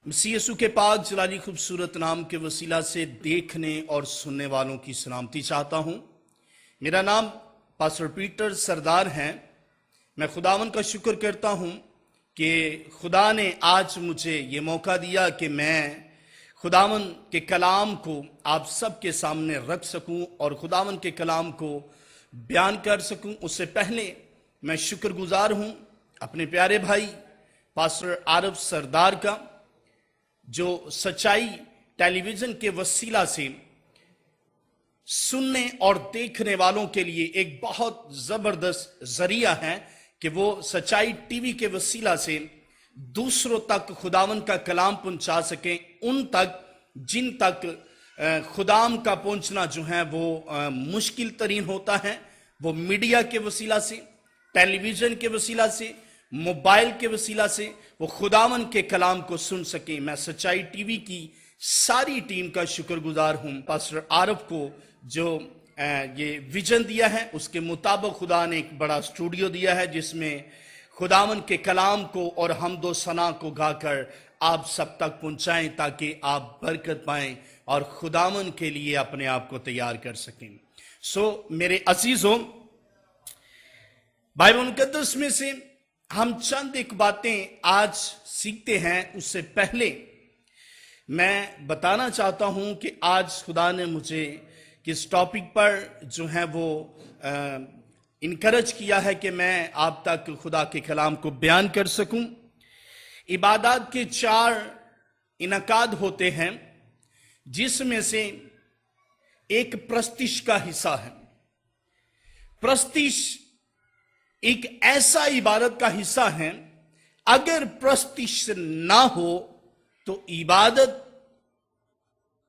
मसीह यीशु के पाक जलाली खूबसूरत नाम के वसीला से देखने और सुनने वालों की सलामती चाहता हूं। मेरा नाम पास्टर पीटर सरदार है। मैं खुदावन का शुक्र करता हूं कि खुदा ने आज मुझे ये मौका दिया कि मैं खुदावन के कलाम को आप सबके सामने रख सकूं और खुदावन के कलाम को बयान कर सकूं। उससे पहले मैं शुक्रगुजार हूं अपने प्यारे भाई पास्टर आरफ सरदार का, जो सच्चाई टेलीविजन के वसीला से सुनने और देखने वालों के लिए एक बहुत जबरदस्त जरिया है कि वो सच्चाई टीवी के वसीला से दूसरों तक खुदावन का कलाम पहुंचा सकें, उन तक जिन तक खुदाम का पहुंचना जो है वो मुश्किल तरीन होता है। वो मीडिया के वसीला से, टेलीविजन के वसीला से, मोबाइल के वसीला से वो खुदावन के कलाम को सुन सके। मैं सच्चाई टीवी की सारी टीम का शुक्रगुजार हूं। पास्टर आरफ को जो ये विजन दिया है उसके मुताबिक खुदा ने एक बड़ा स्टूडियो दिया है जिसमें खुदावन के कलाम को और हमदो सना को गाकर आप सब तक पहुंचाएं ताकि आप बरकत पाएं और खुदावन के लिए अपने आप को तैयार कर सकें। मेरे अजीजों, बाइबल मुकद्दस में से हम चंद एक बातें आज सीखते हैं। उससे पहले मैं बताना चाहता हूं कि आज खुदा ने मुझे किस टॉपिक पर जो है वो इनकरेज किया है कि मैं आप तक खुदा के कलाम को बयान कर सकूं। इबादत के 4 इनकाद होते हैं जिसमें से एक प्रस्तिश का हिस्सा है। प्रस्तिश एक ऐसा इबादत का हिस्सा है, अगर प्रस्तिश ना हो तो इबादत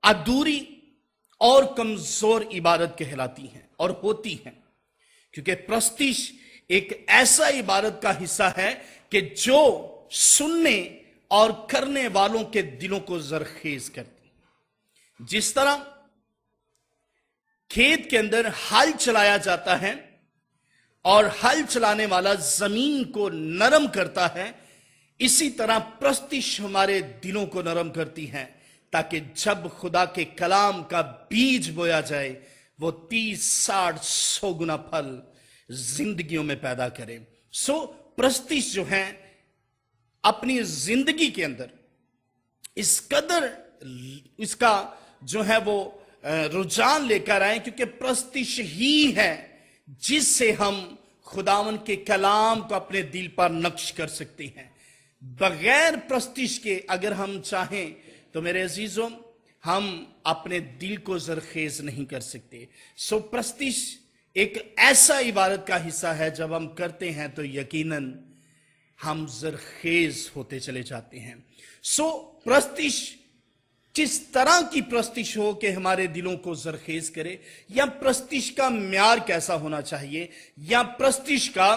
अधूरी और कमजोर इबादत कहलाती है और होती है, क्योंकि प्रस्तिश एक ऐसा इबादत का हिस्सा है कि जो सुनने और करने वालों के दिलों को जरखेज करती है। जिस तरह खेत के अंदर हल चलाया जाता है और हल चलाने वाला जमीन को नरम करता है, इसी तरह प्रस्तिश हमारे दिलों को नरम करती है ताकि जब खुदा के कलाम का बीज बोया जाए वो 30, 60, 100 गुना फल जिंदगियों में पैदा करे। प्रस्तिश जो है अपनी जिंदगी के अंदर इस कदर इसका जो है वो रुझान लेकर आए, क्योंकि प्रस्तिश ही है जिससे हम खुदावन के कलाम को अपने दिल पर नक्श कर सकते हैं। बगैर प्रस्तिश के अगर हम चाहें तो मेरे अजीजों हम अपने दिल को जरखेज नहीं कर सकते। प्रस्तिश एक ऐसा इबादत का हिस्सा है, जब हम करते हैं तो यकीनन हम जरखेज होते चले जाते हैं। प्रस्तिश किस तरह की प्रस्तिश हो कि हमारे दिलों को जरखेज करे, या प्रस्तिश का म्यार कैसा होना चाहिए, या प्रस्तिश का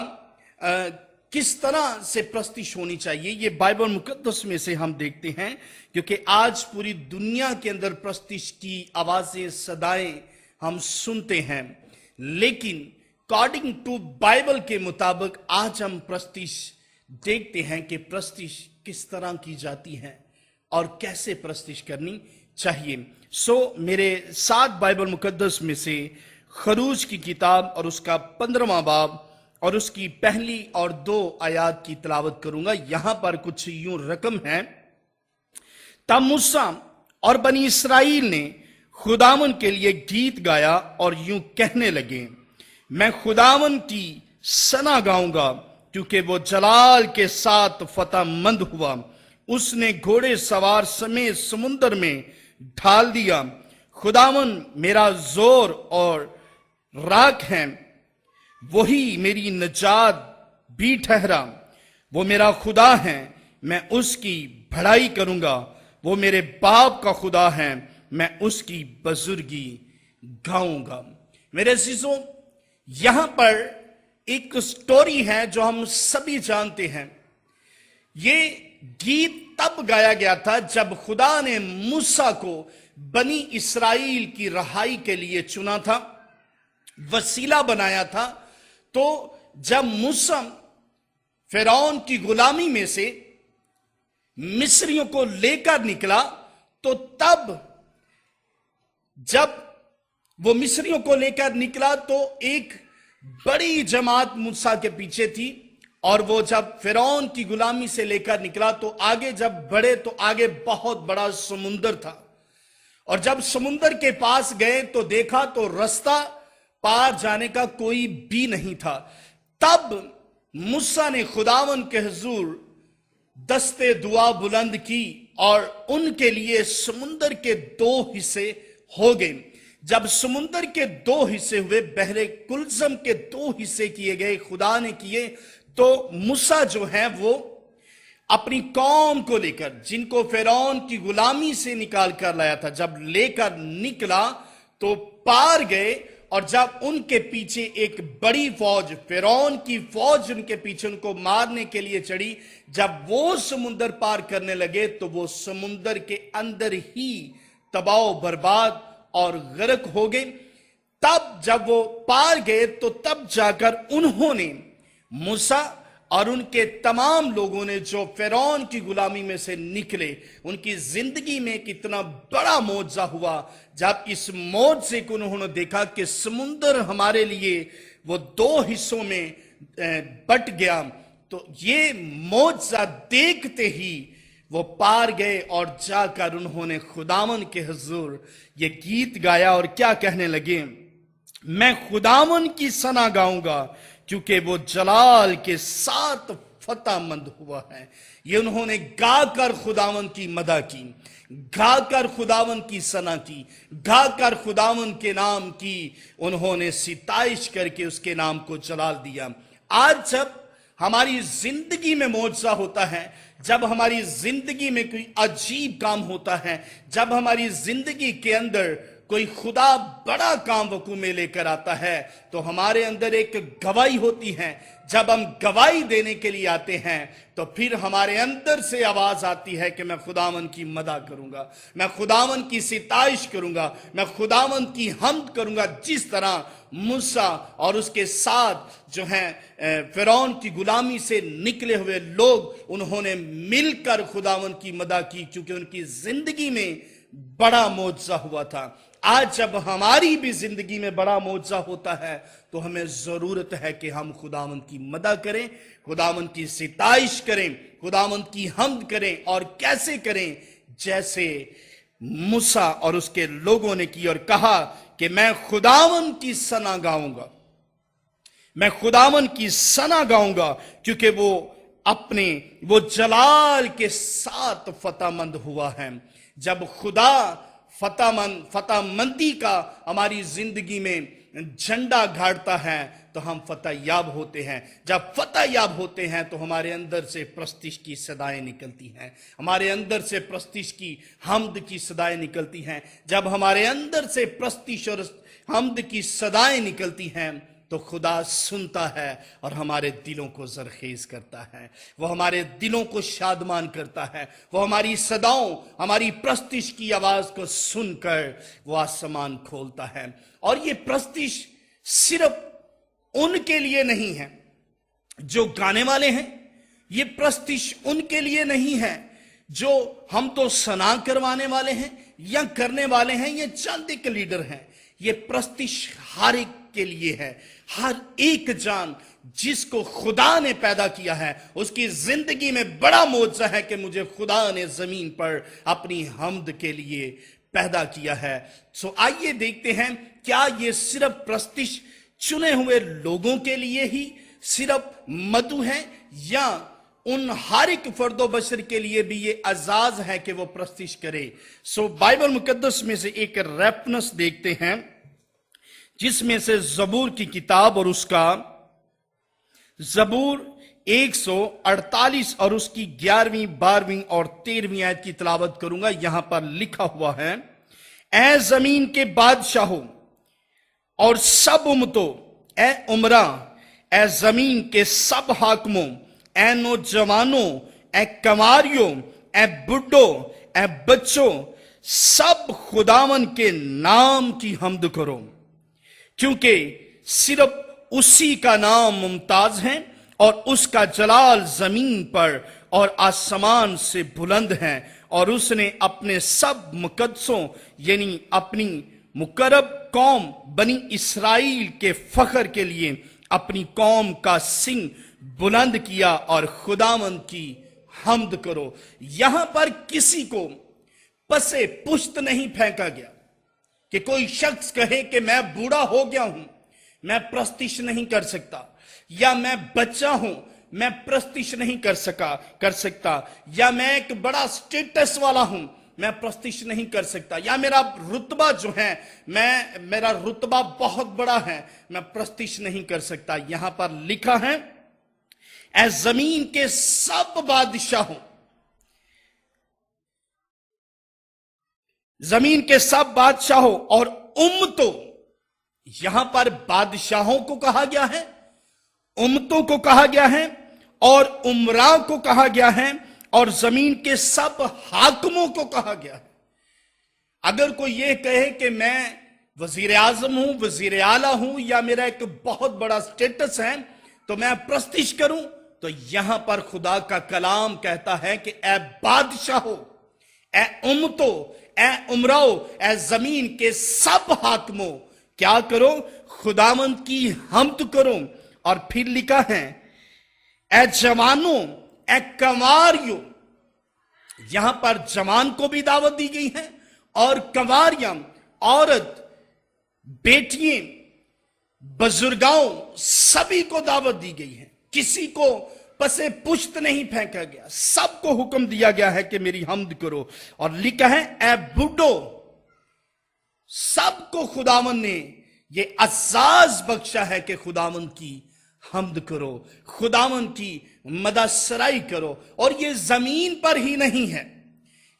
किस तरह से प्रस्तिश होनी चाहिए, ये बाइबल मुकद्दस में से हम देखते हैं। क्योंकि आज पूरी दुनिया के अंदर प्रस्तिश की आवाजें, सदाएं हम सुनते हैं, लेकिन अकॉर्डिंग टू बाइबल के मुताबिक आज हम प्रस्तिश देखते हैं कि प्रस्तिश किस तरह की जाती है और कैसे प्रस्तिश करनी चाहिए। मेरे साथ बाइबल मुकद्दस में से खरूज की किताब और उसका 15वां बाब और उसकी पहली और 2 आयात की तिलावत करूंगा। यहां पर कुछ यूं रकम है। तब मूसा और बनी इसराइल ने खुदावन के लिए गीत गाया और यूं कहने लगे, मैं खुदावन की सना गाऊंगा क्योंकि वो जलाल के साथ फतहमंद हुआ। उसने घोड़े सवार समेत समुद्र में ढाल दिया। खुदावन मेरा जोर और राख है, वही मेरी नजात भी ठहरा। वो मेरा खुदा है, मैं उसकी बड़ाई करूंगा। वो मेरे बाप का खुदा है, मैं उसकी बुजुर्गी गाऊंगा। मेरे अजीजों, यहां पर एक स्टोरी है जो हम सभी जानते हैं। ये गीत तब गाया गया था जब खुदा ने मूसा को बनी इसराइल की रहाई के लिए चुना था, वसीला बनाया था। तो जब मूसा फिरौन की गुलामी में से मिस्रियों को लेकर निकला, तो तब जब वो मिस्रियों को लेकर निकला तो एक बड़ी जमात मूसा के पीछे थी, और वो जब फिरौन की गुलामी से लेकर निकला तो आगे जब बढ़े तो आगे बहुत बड़ा समुंदर था, और जब समुंदर के पास गए तो देखा तो रास्ता पार जाने का कोई भी नहीं था। तब मूसा ने खुदावन के हुजूर दस्ते दुआ बुलंद की और उनके लिए समुंदर के 2 हिस्से हो गए। जब समुंदर के 2 हिस्से हुए, बहरे कुलजम के 2 हिस्से किए गए, खुदा ने किए, तो मूसा जो है वो अपनी कौम को लेकर, जिनको फिरौन की गुलामी से निकाल कर लाया था, जब लेकर निकला तो पार गए, और जब उनके पीछे एक बड़ी फौज, फिरौन की फौज उनके पीछे उनको मारने के लिए चढ़ी, जब वो समुंदर पार करने लगे तो वो समुंदर के अंदर ही तबाह बर्बाद और गर्क हो गए। तब जब वो पार गए तो तब जाकर उन्होंने, मूसा और उनके तमाम लोगों ने जो फिरौन की गुलामी में से निकले, उनकी जिंदगी में कितना बड़ा मौजज़ा हुआ जब इस मौजज़े को उन्होंने देखा कि समुंदर हमारे लिए वो 2 हिस्सों में बट गया। तो ये मौजज़ा देखते ही वो पार गए और जाकर उन्होंने खुदावन के हुजूर ये गीत गाया और क्या कहने लगे, मैं खुदावन की सना गाऊंगा क्योंकि वो जलाल के साथ फतहमंद हुआ है। ये उन्होंने गाकर खुदावन की मदह की, गाकर खुदावन की सना की, गाकर खुदावन के नाम की उन्होंने सिताइश करके उसके नाम को जलाल दिया। आज जब हमारी जिंदगी में मौजज़ा होता है, जब हमारी जिंदगी में कोई अजीब काम होता है, जब हमारी जिंदगी के अंदर कोई खुदा बड़ा काम वकू में लेकर आता है, तो हमारे अंदर एक गवाही होती है। जब हम गवाही देने के लिए आते हैं तो फिर हमारे अंदर से आवाज आती है कि मैं खुदावन की मदह करूंगा, मैं खुदावन की सिताइश करूंगा, मैं खुदावन की हम्द करूंगा। जिस तरह मूसा और उसके साथ जो हैं फिरौन की गुलामी से निकले हुए लोग, उन्होंने मिलकर खुदावन की मदह की, क्योंकि उनकी जिंदगी में बड़ा मौजज़ा हुआ था। आज जब हमारी भी जिंदगी में बड़ा मौजज़ा होता है तो हमें जरूरत है कि हम खुदावंद की मदह करें, खुदावंद की सिताइश करें, खुदावंद की हम्द करें। और कैसे करें? जैसे मूसा और उसके लोगों ने की और कहा कि मैं खुदावंद की सना गाऊंगा, मैं खुदावंद की सना गाऊंगा क्योंकि वो जलाल के साथ फतहमंद हुआ है। जब खुदा फतहमंदी का हमारी जिंदगी में झंडा गाड़ता है तो हम फतह याब होते हैं। जब फतह याब होते हैं तो हमारे अंदर से प्रस्तिश की सदाएं निकलती हैं, हमारे अंदर से प्रस्तिश की हम्द की सदाएं निकलती हैं। जब हमारे अंदर से प्रस्तिश और हम्द की सदाएं निकलती हैं तो खुदा सुनता है और हमारे दिलों को जरखेज करता है, वो हमारे दिलों को शादमान करता है। वो हमारी सदाओं, हमारी प्रस्तिश की आवाज को सुनकर वो आसमान खोलता है। और ये प्रस्तिश सिर्फ उनके लिए नहीं है जो गाने वाले हैं, ये प्रस्तिश उनके लिए नहीं है जो हम तो सना करवाने वाले हैं या करने वाले हैं, ये चंद एक लीडर हैं। ये प्रस्तिश हर एक के लिए है। हर एक जान जिसको खुदा ने पैदा किया है उसकी जिंदगी में बड़ा मौजज़ा है कि मुझे खुदा ने जमीन पर अपनी हम्द के लिए पैदा किया है। सो आइए देखते हैं, क्या ये सिर्फ प्रस्तिश चुने हुए लोगों के लिए ही सिर्फ मधु है या उन हर एक फर्दो बशर के लिए भी ये आजाज है कि वो प्रस्तिश करे। सो बाइबल मुकद्दस में से एक रेफरेंस देखते हैं जिसमें से जबूर की किताब और उसका जबूर 148 और उसकी 11वीं 12वीं और 13वीं आयत की तिलावत करूंगा। यहां पर लिखा हुआ है, ए जमीन के बादशाहों और सब उम्मतों, ए उमरा, ए जमीन के सब हाकमों, ए नौजवानों, ए कंवारियों, ए बुड्ढों, ए बच्चों, सब खुदावन के नाम की हम्द करो, क्योंकि सिर्फ उसी का नाम मुमताज है और उसका जलाल जमीन पर اور آسمان سے بلند ہیں، اور اس نے اپنے سب مقدسوں یعنی اپنی مقرب قوم بنی اسرائیل کے فخر کے لیے اپنی قوم کا سنگ بلند کیا، اور خداوند کی حمد کرو۔ یہاں پر کسی کو پسے پشت نہیں پھینکا گیا کہ کوئی شخص کہے کہ میں بوڑھا ہو گیا ہوں، میں پرستش نہیں کر سکتا، یا میں بچہ ہوں، میں پرستش نہیں کر سکتا، یا میں ایک بڑا سٹیٹس والا ہوں، میں پرستش نہیں کر سکتا، یا میرا رتبہ جو ہے میرا رتبہ بہت بڑا ہے، میں پرستش نہیں کر سکتا۔ یہاں پر لکھا ہے، اے زمین کے سب بادشاہوں، زمین کے سب بادشاہوں اور امتوں، یہاں پر بادشاہوں کو کہا گیا ہے، امتوں کو کہا گیا ہے، اور امراء کو کہا گیا ہے، اور زمین کے سب حاکموں کو کہا گیا ہے۔ اگر کوئی یہ کہے کہ میں وزیر اعظم ہوں، وزیر اعلیٰ ہوں، یا میرا ایک بہت بڑا سٹیٹس ہے تو میں پرستش کروں، تو یہاں پر خدا کا کلام کہتا ہے کہ اے بادشاہو، اے امتو، اے امراؤ، اے زمین کے سب حاکموں، کیا کرو؟ خداوند کی حمد کرو۔ اور پھر لکھا ہے، اے جوانوں، اے کنواریوں، یہاں پر جوان کو بھی دعوت دی گئی ہے، اور کنواریاں، عورت، بیٹیاں، بزرگاؤں، سبھی کو دعوت دی گئی ہے۔ کسی کو پسے پشت نہیں پھینکا گیا، سب کو حکم دیا گیا ہے کہ میری حمد کرو۔ اور لکھا ہے، اے بڈھو، سب کو خداوند نے یہ اعزاز بخشا ہے کہ خداوند کی حمد کرو، خداوند کی مدح سرائی کرو۔ اور یہ زمین پر ہی نہیں ہے،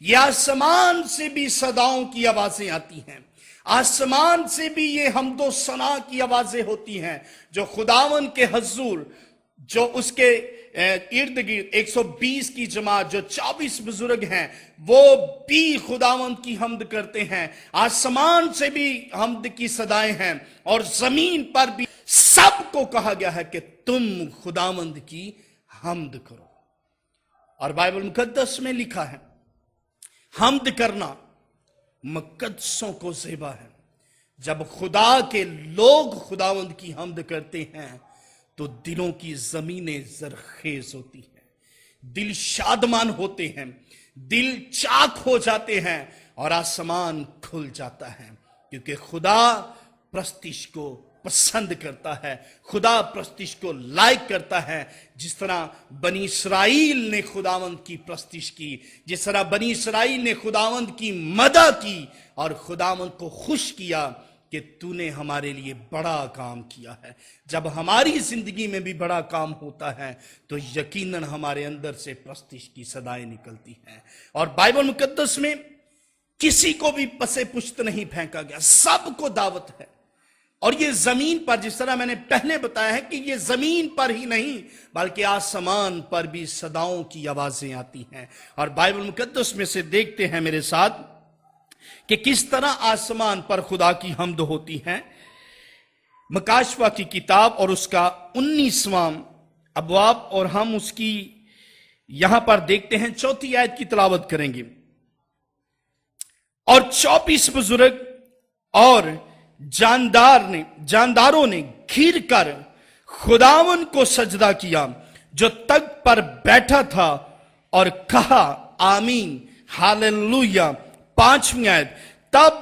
یہ آسمان سے بھی صداؤں کی آوازیں آتی ہیں، آسمان سے بھی یہ حمد و ثنا کی آوازیں ہوتی ہیں، جو خداوند کے حضور، جو اس کے ارد گرد 120 کی جماعت، جو 24 بزرگ ہیں، وہ بھی خداوند کی حمد کرتے ہیں۔ آسمان سے بھی حمد کی صدائیں ہیں، اور زمین پر بھی سب کو کہا گیا ہے کہ تم خداوند کی حمد کرو۔ اور بائبل مقدس میں لکھا ہے، حمد کرنا مقدسوں کو زیبا ہے۔ جب خدا کے لوگ خداوند کی حمد کرتے ہیں تو دلوں کی زمینیں زرخیز ہوتی ہیں، دل شادمان ہوتے ہیں، دل چاک ہو جاتے ہیں، اور آسمان کھل جاتا ہے، کیونکہ خدا پرستش کو پسند کرتا ہے، خدا پرستش کو لائق کرتا ہے۔ جس طرح بنی اسرائیل نے خداوند کی پرستش کی، جس طرح بنی اسرائیل نے خداوند کی مدح کی اور خداوند کو خوش کیا کہ تو نے ہمارے لیے بڑا کام کیا ہے۔ جب ہماری زندگی میں بھی بڑا کام ہوتا ہے تو یقیناً ہمارے اندر سے پرستش کی صدائیں نکلتی ہیں۔ اور بائبل مقدس میں کسی کو بھی پسے پشت نہیں پھینکا گیا، سب کو دعوت ہے۔ اور یہ زمین پر، جس طرح میں نے پہلے بتایا ہے کہ یہ زمین پر ہی نہیں بلکہ آسمان پر بھی صداؤں کی آوازیں آتی ہیں۔ اور بائبل مقدس میں سے دیکھتے ہیں میرے ساتھ کہ کس طرح آسمان پر خدا کی حمد ہوتی ہے۔ مکاشفہ کی کتاب اور اس کا 19واں ابواب، اور ہم اس کی یہاں پر دیکھتے ہیں 4 آیت کی تلاوت کریں گے۔ اور 24 بزرگ اور جانداروں نے گھر کر خداوند کو سجدہ کیا جو تخت پر بیٹھا تھا، اور کہا آمین، ہاللویا۔ 5ویں آیت، تب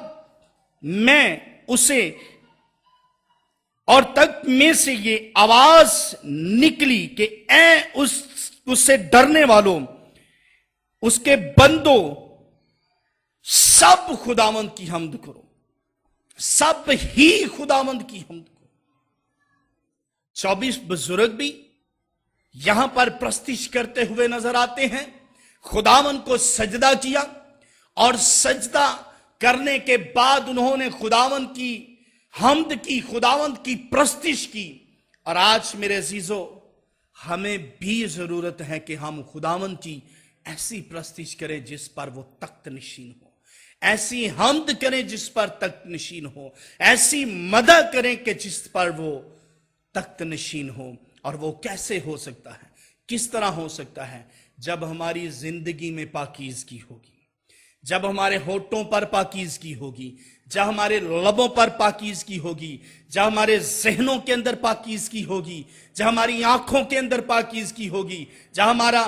میں اسے اور تخت میں سے یہ آواز نکلی کہ اے اس سے ڈرنے والوں، اس کے بندوں، سب خداوند کی حمد کرو، سب ہی خداوند کی حمد کرو۔ 24 بزرگ بھی یہاں پر پرستش کرتے ہوئے نظر آتے ہیں، خداوند کو سجدہ کیا، اور سجدہ کرنے کے بعد انہوں نے خداوند کی حمد کی، خداوند کی پرستش کی۔ اور آج میرے عزیزو، ہمیں بھی ضرورت ہے کہ ہم خداوند کی ایسی پرستش کریں جس پر وہ تخت نشین ہو، ایسی حمد کریں جس پر تخت نشین ہو، ایسی مدح کریں کہ جس پر وہ تخت نشین ہو۔ اور وہ کیسے ہو سکتا ہے؟ کس طرح ہو سکتا ہے؟ جب ہماری زندگی میں پاکیزگی ہوگی، جب ہمارے ہونٹوں پر پاکیزگی ہوگی، جب ہمارے لبوں پر پاکیزگی ہوگی، جب ہمارے ذہنوں کے اندر پاکیزگی ہوگی، جب ہماری آنکھوں کے اندر پاکیزگی ہوگی، جب ہمارا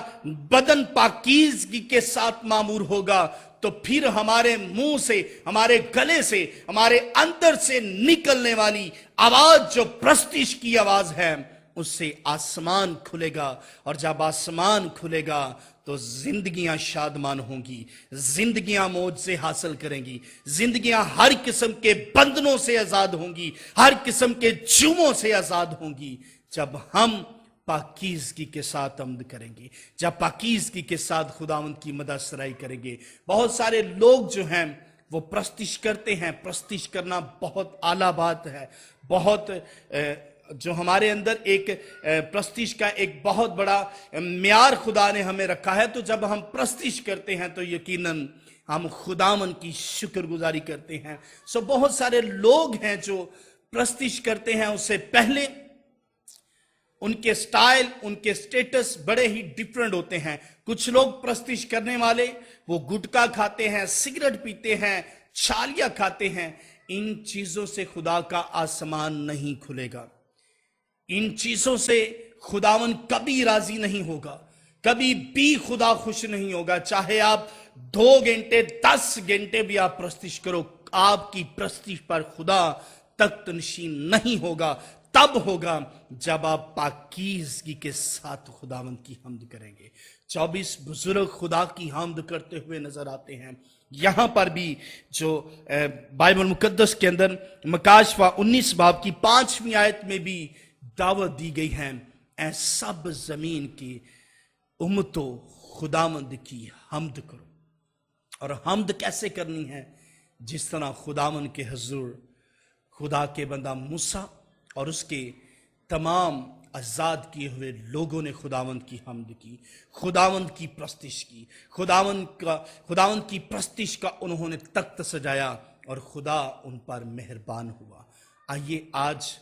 بدن پاکیزگی کے ساتھ معمور ہوگا، تو پھر ہمارے منہ سے، ہمارے گلے سے، ہمارے اندر سے نکلنے والی آواز جو پرستش کی آواز ہے، اس سے آسمان کھلے گا، اور جب آسمان کھلے گا تو زندگیاں شادمان ہوں گی، زندگیاں معجزے حاصل کریں گی، زندگیاں ہر قسم کے بندنوں سے آزاد ہوں گی، ہر قسم کے جرموں سے آزاد ہوں گی، جب ہم پاکیزگی کے ساتھ عمل کریں گے، جب پاکیزگی کے ساتھ خداوند کی مدح سرائی کریں گے۔ بہت سارے لوگ جو ہیں وہ پرستش کرتے ہیں، پرستش کرنا بہت اعلیٰ بات ہے، بہت جو ہمارے اندر ایک پرستش کا ایک بہت بڑا معیار خدا نے ہمیں رکھا ہے، تو جب ہم پرستش کرتے ہیں تو یقیناً ہم خداوند کی شکر گزاری کرتے ہیں۔ بہت سارے لوگ ہیں جو پرستش کرتے ہیں، اس سے پہلے ان کے سٹائل، ان کے سٹیٹس بڑے ہی ڈیفرنٹ ہوتے ہیں۔ کچھ لوگ پرستش کرنے والے وہ گٹکا کھاتے ہیں، سگریٹ پیتے ہیں، چھالیاں کھاتے ہیں۔ ان چیزوں سے خدا کا آسمان نہیں کھلے گا، ان چیزوں سے خداوند کبھی راضی نہیں ہوگا، کبھی بھی خدا خوش نہیں ہوگا۔ چاہے آپ 2 گھنٹے 10 گھنٹے بھی آپ پرستش کرو، آپ کی پرستش پر خدا تخت نشین نہیں ہوگا۔ تب ہوگا جب آپ پاکیزگی کے ساتھ خداوند کی حمد کریں گے۔ 24 بزرگ خدا کی حمد کرتے ہوئے نظر آتے ہیں۔ یہاں پر بھی جو بائبل مقدس کے اندر مکاشفہ 19 باب کی 5ویں آیت میں بھی دعوت دی گئی ہے، اے سب زمین کی امتوں خداوند کی حمد کرو۔ اور حمد کیسے کرنی ہے؟ جس طرح خداوند کے حضور خدا کے بندہ موسیٰ اور اس کے تمام آزاد کیے ہوئے لوگوں نے خداوند کی حمد کی، خداوند کی پرستش کی، خداوند کی پرستش کا انہوں نے تخت سجایا، اور خدا ان پر مہربان ہوا۔ آئیے آج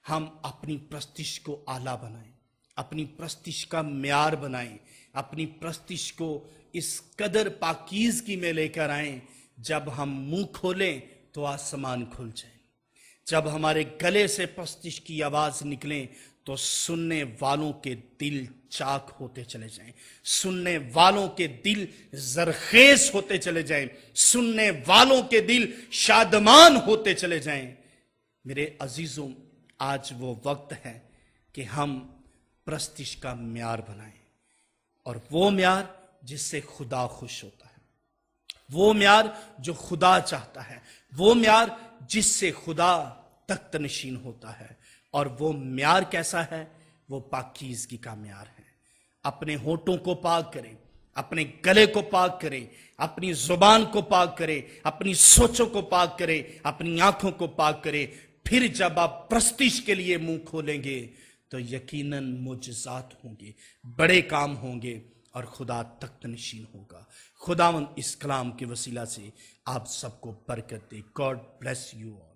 ہم اپنی پرستش کو اعلیٰ بنائیں، اپنی پرستش کا معیار بنائیں، اپنی پرستش کو اس قدر پاکیزگی میں لے کر آئیں، جب ہم منہ کھولیں تو آسمان کھل جائیں، جب ہمارے گلے سے پرستش کی آواز نکلیں تو سننے والوں کے دل چاک ہوتے چلے جائیں، سننے والوں کے دل زرخیز ہوتے چلے جائیں، سننے والوں کے دل شادمان ہوتے چلے جائیں۔ میرے عزیزوں، آج وہ وقت ہے کہ ہم پرستش کا معیار بنائیں، اور وہ معیار جس سے خدا خوش ہوتا ہے، وہ معیار جو خدا چاہتا ہے، وہ معیار جس سے خدا تخت نشین ہوتا ہے۔ اور وہ معیار کیسا ہے؟ وہ پاکیزگی کا معیار ہے۔ اپنے ہونٹوں کو پاک کریں، اپنے گلے کو پاک کریں، اپنی زبان کو پاک کریں، اپنی سوچوں کو پاک کریں، اپنی آنکھوں کو پاک کریں۔ پھر جب آپ پرستش کے لیے منہ کھولیں گے تو یقیناً معجزات ہوں گے، بڑے کام ہوں گے، اور خدا تخت نشین ہوگا۔ خداوند اس کلام کے وسیلہ سے آپ سب کو برکت دے۔ God bless you all.